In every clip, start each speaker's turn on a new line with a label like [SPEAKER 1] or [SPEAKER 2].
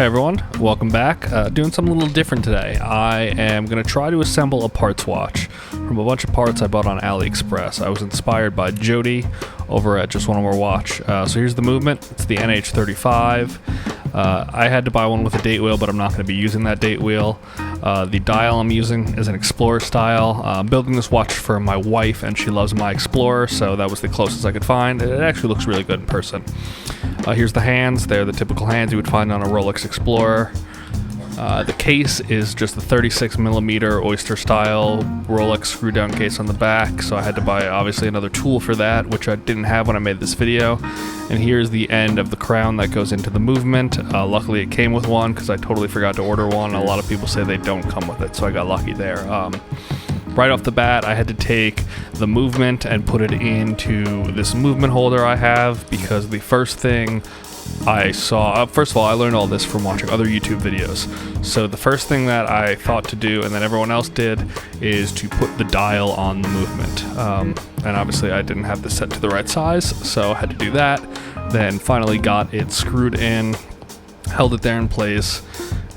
[SPEAKER 1] Hey everyone, welcome back. Doing something a little different today. I am going to try to assemble a parts watch from a bunch of parts I bought on AliExpress. I was inspired by Jody over at Just One More Watch. So here's the movement. It's the NH35. I had to buy one with a date wheel, but I'm not going to be using that date wheel. The dial I'm using is an Explorer style. I'm building this watch for my wife, and she loves my Explorer, so that was the closest I could find. It actually looks really good in person. Here's the hands. They're the typical hands you would find on a Rolex Explorer. The case is just the 36mm Oyster style Rolex screw down case on the back, so I had to buy obviously another tool for that, which I didn't have when I made this video. And here's the end of the crown that goes into the movement. Luckily it came with one because I totally forgot to order one. A lot of people say they don't come with it, so I got lucky there. Right off the bat, I had to take the movement and put it into this movement holder I have, because the first thing I saw, first of all, I learned all this from watching other YouTube videos. So the first thing that I thought to do, and then everyone else did, is to put the dial on the movement. And obviously I didn't have this set to the right size, so I had to do that. Then finally got it screwed in, held it there in place.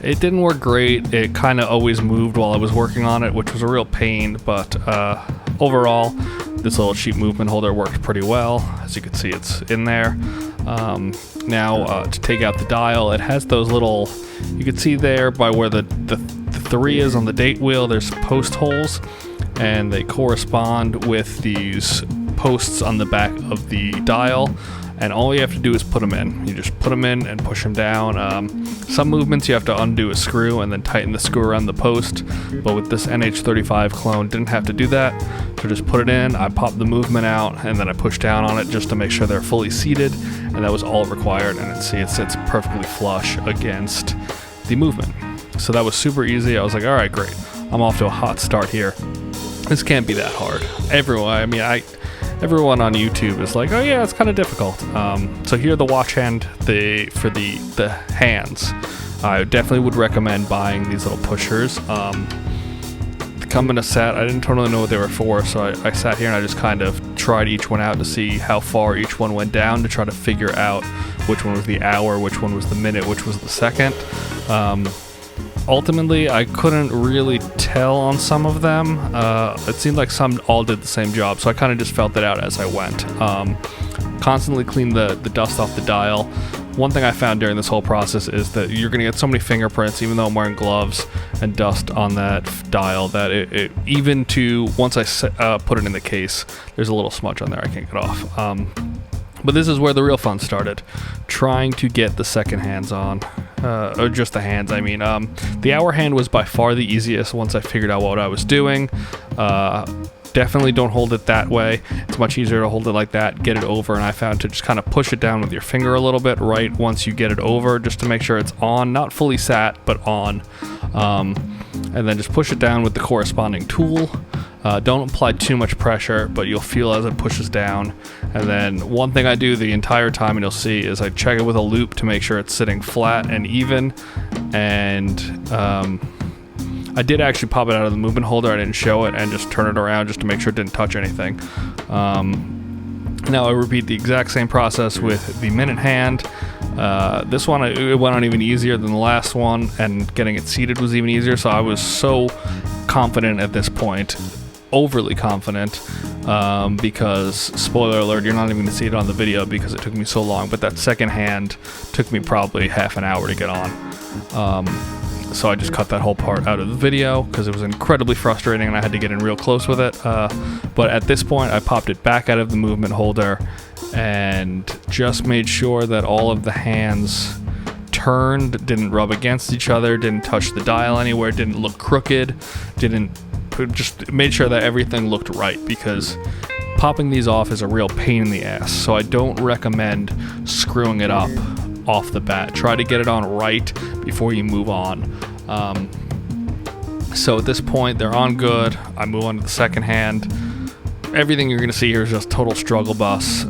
[SPEAKER 1] It didn't work great. It kind of always moved while I was working on it, which was a real pain, but overall, this little cheap movement holder worked pretty well. As you can see, it's in there. Now, to take out the dial, it has those little, you can see there by where the 3 is on the date wheel, there's post holes, and they correspond with these posts on the back of the dial. And all you have to do is put them in. You just put them in and push them down. Some movements you have to undo a screw and then tighten the screw around the post, but with this NH35 clone, didn't have to do that. So just put it in, I popped the movement out, and then I pushed down on it just to make sure they're fully seated, and that was all required. And see, it sits perfectly flush against the movement. So that was super easy. I was like, all right, great. I'm off to a hot start here. This can't be that hard. Everyone on YouTube is like, oh yeah, it's kind of difficult. So here the watch hand, for the hands, I definitely would recommend buying these little pushers. They come in a set. I didn't totally know what they were for, so I sat here and I just kind of tried each one out to see how far each one went down, to try to figure out which one was the hour, which one was the minute, which was the second. Ultimately, I couldn't really tell on some of them. It seemed like some all did the same job, so I kind of just felt it out as I went. Constantly clean the dust off the dial. One thing I found during this whole process is that you're going to get so many fingerprints, even though I'm wearing gloves, and dust on that dial, that it even to, once I put it in the case, there's a little smudge on there I can't get off. But this is where the real fun started, trying to get the second hands on. Or just the hands, I mean. The hour hand was by far the easiest once I figured out what I was doing. Definitely don't hold it that way. It's much easier to hold it like that, get it over, and I found to just kind of push it down with your finger a little bit right once you get it over, just to make sure it's on, not fully sat, but on. And then just push it down with the corresponding tool. Don't apply too much pressure, but you'll feel as it pushes down. And then one thing I do the entire time, and you'll see, is I check it with a loop to make sure it's sitting flat and even. And I did actually pop it out of the movement holder. I didn't show it, and just turn it around just to make sure it didn't touch anything. Now I repeat the exact same process with the minute hand. This one, it went on even easier than the last one, and getting it seated was even easier. So I was so confident at this point, overly confident, because, spoiler alert, you're not even going to see it on the video because it took me so long, but that second hand took me probably half an hour to get on. So I just cut that whole part out of the video because it was incredibly frustrating and I had to get in real close with it. But at this point, I popped it back out of the movement holder and just made sure that all of the hands turned, didn't rub against each other, didn't touch the dial anywhere, didn't look crooked, just made sure that everything looked right, because popping these off is a real pain in the ass. So I don't recommend screwing it up off the bat. Try to get it on right before you move on. So at this point, they're on good. I move on to the second hand. Everything you're going to see here is just total struggle bus.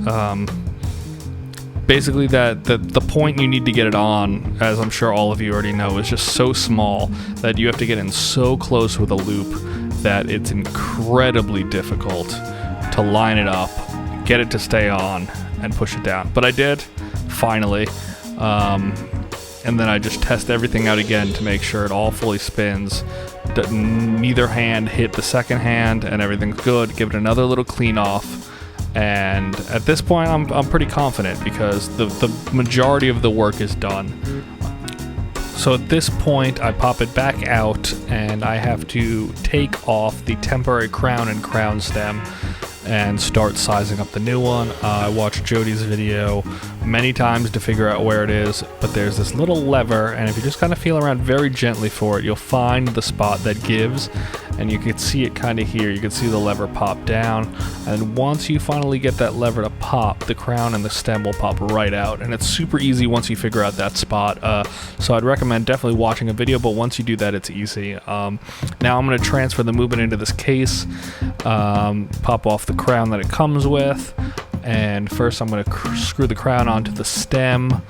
[SPEAKER 1] Basically, the point you need to get it on, as I'm sure all of you already know, is just so small that you have to get in so close with a loop that it's incredibly difficult to line it up, get it to stay on, and push it down. But I did, finally. and then I just test everything out again to make sure it all fully spins. Neither hand hit the second hand, and everything's good. Give it another little clean off. And at this point, I'm pretty confident because the majority of the work is done. So at this point, I pop it back out, and I have to take off the temporary crown and crown stem and start sizing up the new one. I watched Jody's video many times to figure out where it is, but there's this little lever, and if you just kind of feel around very gently for it, you'll find the spot that gives, and you can see it kind of here. You can see the lever pop down, and once you finally get that lever to pop, the crown and the stem will pop right out, and it's super easy once you figure out that spot. So I'd recommend definitely watching a video, but once you do that, it's easy. Now I'm going to transfer the movement into this case, pop off the crown that it comes with, and first I'm going to screw the crown onto the stem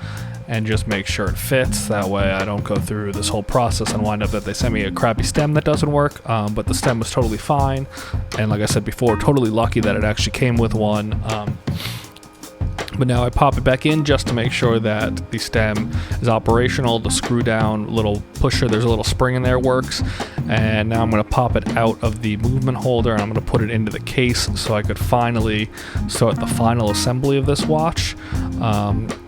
[SPEAKER 1] and just make sure it fits. That way I don't go through this whole process and wind up that they send me a crappy stem that doesn't work. But the stem was totally fine, and like I said before, totally lucky that it actually came with one. But now I pop it back in just to make sure that the stem is operational. The screw down little pusher, there's a little spring in there, works. And now I'm going to pop it out of the movement holder, and I'm going to put it into the case so I could finally start the final assembly of this watch.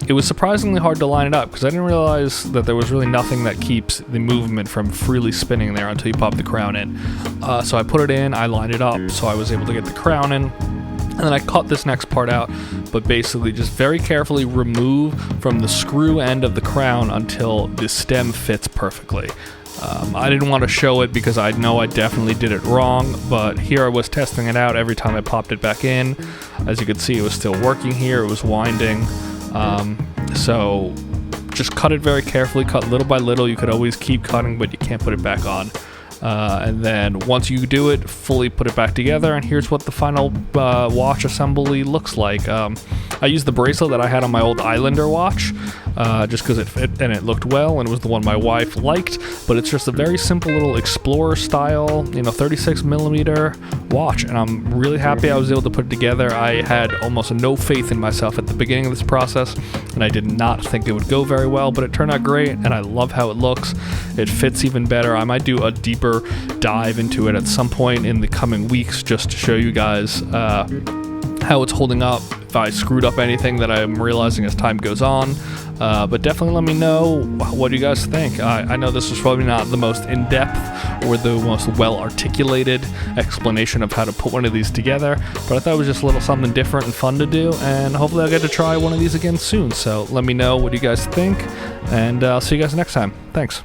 [SPEAKER 1] It was surprisingly hard to line it up because I didn't realize that there was really nothing that keeps the movement from freely spinning there until you pop the crown in. So I put it in, I lined it up so I was able to get the crown in. And then I cut this next part out, but basically just very carefully remove from the screw end of the crown until the stem fits perfectly. I didn't want to show it because I know I definitely did it wrong, but here I was testing it out every time I popped it back in. As you can see, it was still working here, it was winding. So just cut it very carefully, cut little by little. You could always keep cutting, but you can't put it back on. And then once you do it, fully put it back together, and here's what the final watch assembly looks like. I used the bracelet that I had on my old Islander watch, just because it fit and it looked well, and it was the one my wife liked, but it's just a very simple little Explorer style, 36 millimeter watch, and I'm really happy I was able to put it together. I had almost no faith in myself at the beginning of this process, and I did not think it would go very well, but it turned out great, and I love how it looks. It fits even better. I might do a deeper dive into it at some point in the coming weeks just to show you guys how it's holding up, if I screwed up anything that I'm realizing as time goes on. But definitely let me know what you guys think. I know this was probably not the most in-depth or the most well-articulated explanation of how to put one of these together, but I thought it was just a little something different and fun to do, and hopefully I'll get to try one of these again soon. So let me know what you guys think, and I'll see you guys next time. Thanks.